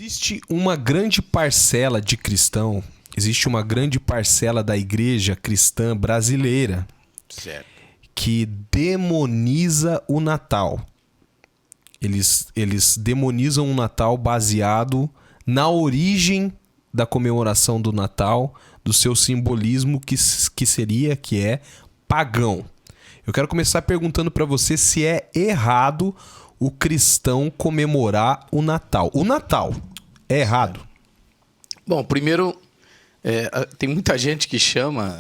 Existe uma grande parcela de cristão, existe uma grande parcela da igreja cristã brasileira Certo. que demoniza o Natal. Eles demonizam o Natal baseado na origem da comemoração do Natal, do seu simbolismo que é pagão. Eu quero começar perguntando para você se é errado o cristão comemorar o Natal. O Natal é errado? Bom, primeiro, tem muita gente que chama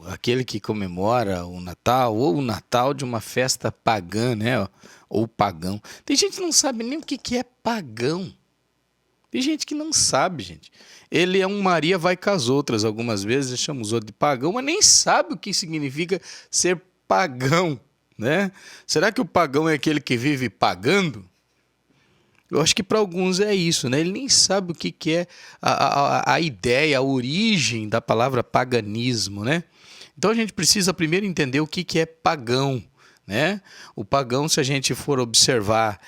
aquele que comemora o Natal ou o Natal de uma festa pagã, né? Ou pagão. Tem gente que não sabe nem o que é pagão. Tem gente que não sabe, gente. Ele é um Maria vai com as outras. Algumas vezes chama os outros de pagão, mas nem sabe o que significa ser pagão, né? Será que o pagão é aquele que vive pagando? Eu acho que para alguns é isso, né? Ele nem sabe o que é a ideia, a origem da palavra paganismo, né? Então a gente precisa primeiro entender o que é pagão, né? O pagão, se a gente for observar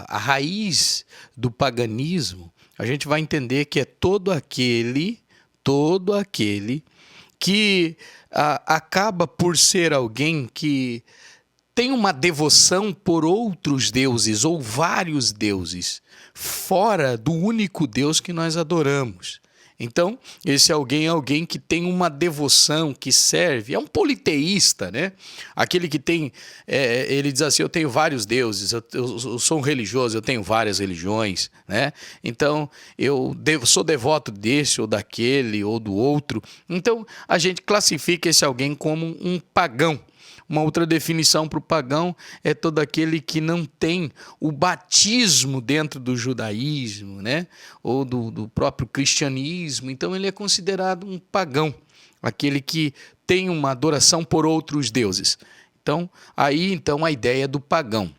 a raiz do paganismo, a gente vai entender que é todo aquele que acaba por ser alguém que tem uma devoção por outros deuses ou vários deuses, fora do único Deus que nós adoramos. Então, esse alguém é alguém que tem uma devoção, que serve, é um politeísta, né? Aquele que tem, ele diz assim, eu tenho vários deuses, eu sou um religioso, eu tenho várias religiões, né? Então, eu sou devoto desse ou daquele ou do outro. Então, a gente classifica esse alguém como um pagão. Uma outra definição para o pagão é todo aquele que não tem o batismo dentro do judaísmo, né? Ou do próprio cristianismo. Então ele é considerado um pagão, aquele que tem uma adoração por outros deuses. Então, aí a ideia do pagão.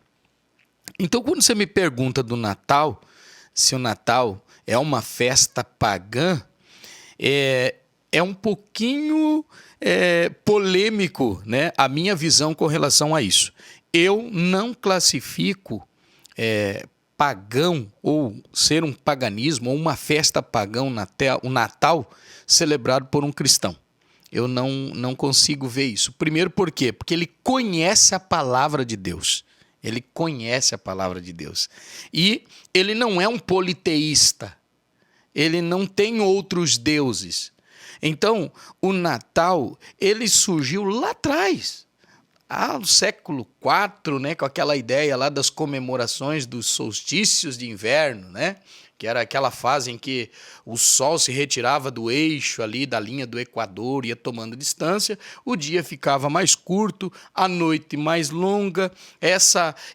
Então, quando você me pergunta do Natal, se o Natal é uma festa pagã, é um pouquinho polêmico, né, a minha visão com relação a isso. Eu não classifico pagão ou ser um paganismo ou uma festa pagã, o Natal celebrado por um cristão. Eu não consigo ver isso. Primeiro, por quê? Porque ele conhece a palavra de Deus. Ele conhece a palavra de Deus. E ele não é um politeísta. Ele não tem outros deuses. Então, o Natal, ele surgiu lá atrás, no século IV, né, com aquela ideia lá das comemorações dos solstícios de inverno, né, que era aquela fase em que o sol se retirava do eixo ali, da linha do Equador, ia tomando distância, o dia ficava mais curto, a noite mais longa,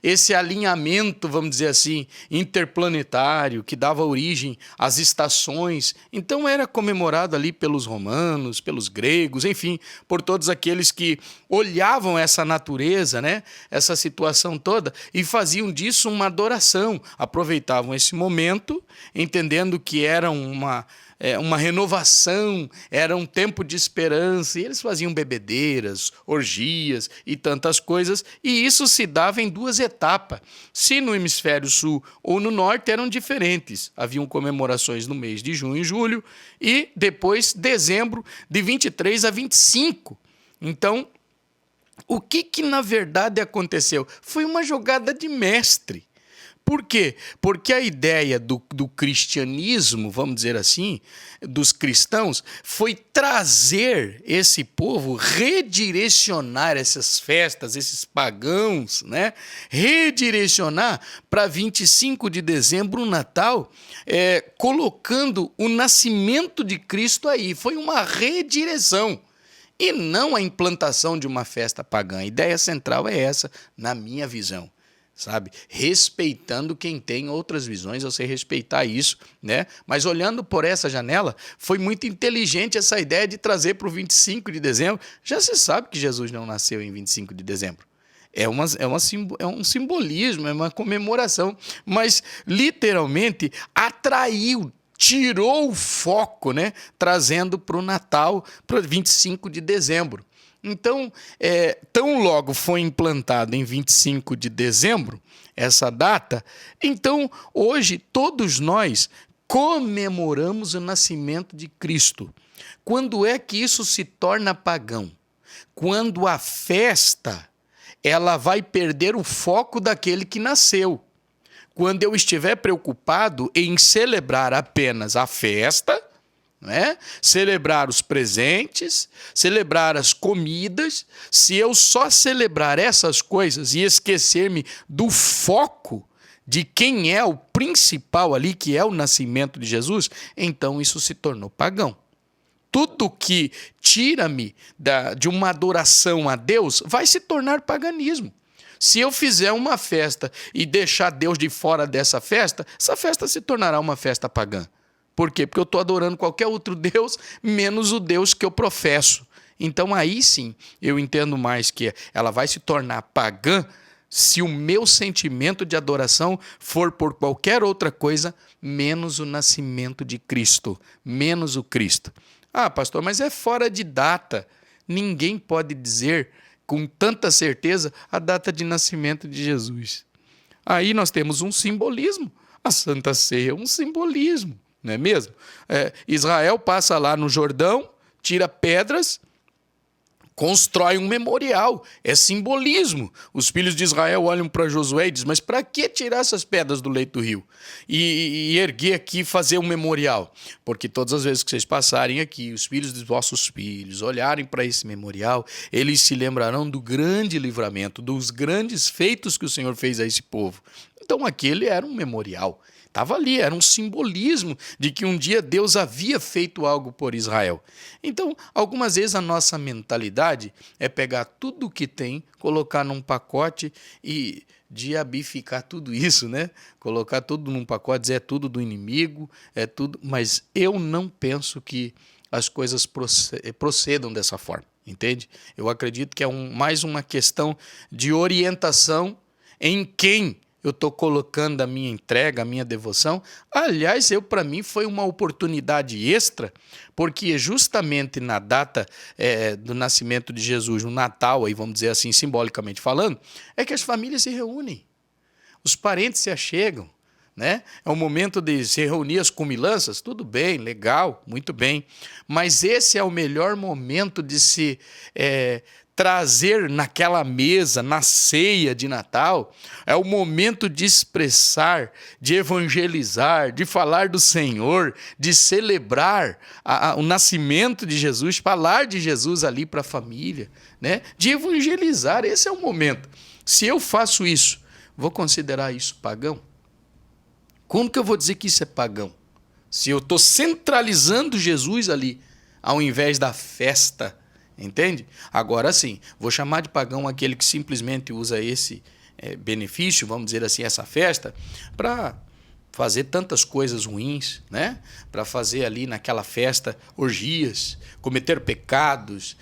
esse alinhamento, vamos dizer assim, interplanetário, que dava origem às estações, então era comemorado ali pelos romanos, pelos gregos, enfim, por todos aqueles que olhavam essa natureza, né, essa situação toda, e faziam disso uma adoração, aproveitavam esse momento, entendendo que era uma renovação, era um tempo de esperança, e eles faziam bebedeiras, orgias e tantas coisas, e isso se dava em duas etapas. Se no hemisfério sul ou no norte eram diferentes, haviam comemorações no mês de junho e julho, e depois dezembro, de 23 a 25. Então, o que na verdade aconteceu? Foi uma jogada de mestre. Por quê? Porque a ideia do cristianismo, vamos dizer assim, dos cristãos, foi trazer esse povo, redirecionar essas festas, esses pagãos, né? Redirecionar para 25 de dezembro, o Natal, colocando o nascimento de Cristo aí. Foi uma redireção. E não a implantação de uma festa pagã. A ideia central é essa, na minha visão. Sabe? Respeitando quem tem outras visões, eu sei respeitar isso, né? Mas olhando por essa janela, foi muito inteligente essa ideia de trazer para o 25 de dezembro. Já se sabe que Jesus não nasceu em 25 de dezembro. É um simbolismo, é uma comemoração, mas literalmente atraiu, tirou o foco, né? Trazendo para o Natal, para 25 de dezembro. Então, tão logo foi implantado em 25 de dezembro, essa data, então hoje todos nós comemoramos o nascimento de Cristo. Quando é que isso se torna pagão? Quando a festa ela vai perder o foco daquele que nasceu. Quando eu estiver preocupado em celebrar apenas a festa, né? Celebrar os presentes, celebrar as comidas, se eu só celebrar essas coisas e esquecer-me do foco de quem é o principal ali, que é o nascimento de Jesus, então isso se tornou pagão. Tudo que tira-me de uma adoração a Deus vai se tornar paganismo. Se eu fizer uma festa e deixar Deus de fora dessa festa, essa festa se tornará uma festa pagã. Por quê? Porque eu estou adorando qualquer outro Deus, menos o Deus que eu professo. Então aí sim, eu entendo mais que ela vai se tornar pagã se o meu sentimento de adoração for por qualquer outra coisa, menos o nascimento de Cristo, menos o Cristo. Ah, pastor, mas é fora de data. Ninguém pode dizer com tanta certeza a data de nascimento de Jesus. Aí nós temos um simbolismo. A Santa Ceia é um simbolismo, não é mesmo? Israel passa lá no Jordão, tira pedras, constrói um memorial. É simbolismo. Os filhos de Israel olham para Josué e dizem, mas para que tirar essas pedras do leito do rio? E erguer aqui, fazer um memorial? Porque todas as vezes que vocês passarem aqui, os filhos dos vossos filhos olharem para esse memorial, eles se lembrarão do grande livramento, dos grandes feitos que o Senhor fez a esse povo. Então aquele era um memorial. Estava ali, era um simbolismo de que um dia Deus havia feito algo por Israel. Então, algumas vezes a nossa mentalidade é pegar tudo o que tem, colocar num pacote e diabificar tudo isso, né? Colocar tudo num pacote, dizer é tudo do inimigo, é tudo. Mas eu não penso que as coisas procedam dessa forma, entende? Eu acredito que é mais uma questão de orientação em quem eu estou colocando a minha entrega, a minha devoção. Aliás, para mim foi uma oportunidade extra, porque justamente na data do nascimento de Jesus, no Natal, aí vamos dizer assim, simbolicamente falando, é que as famílias se reúnem, os parentes se achegam, né? É o momento de se reunir as comilanças, tudo bem, legal, muito bem, mas esse é o melhor momento de se trazer naquela mesa, na ceia de Natal, é o momento de expressar, de evangelizar, de falar do Senhor, de celebrar o nascimento de Jesus, falar de Jesus ali para a família, né? De evangelizar, esse é o momento. Se eu faço isso, vou considerar isso pagão? Como que eu vou dizer que isso é pagão? Se eu estou centralizando Jesus ali, ao invés da festa, entende? Agora sim, vou chamar de pagão aquele que simplesmente usa esse benefício, vamos dizer assim, essa festa, para fazer tantas coisas ruins, né? Para fazer ali naquela festa orgias, cometer pecados,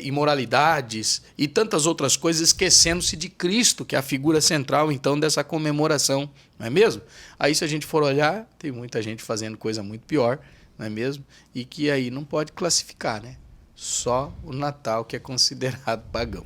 imoralidades e tantas outras coisas, esquecendo-se de Cristo, que é a figura central, então, dessa comemoração, não é mesmo? Aí, se a gente for olhar, tem muita gente fazendo coisa muito pior, não é mesmo? E que aí não pode classificar, né? Só o Natal que é considerado pagão.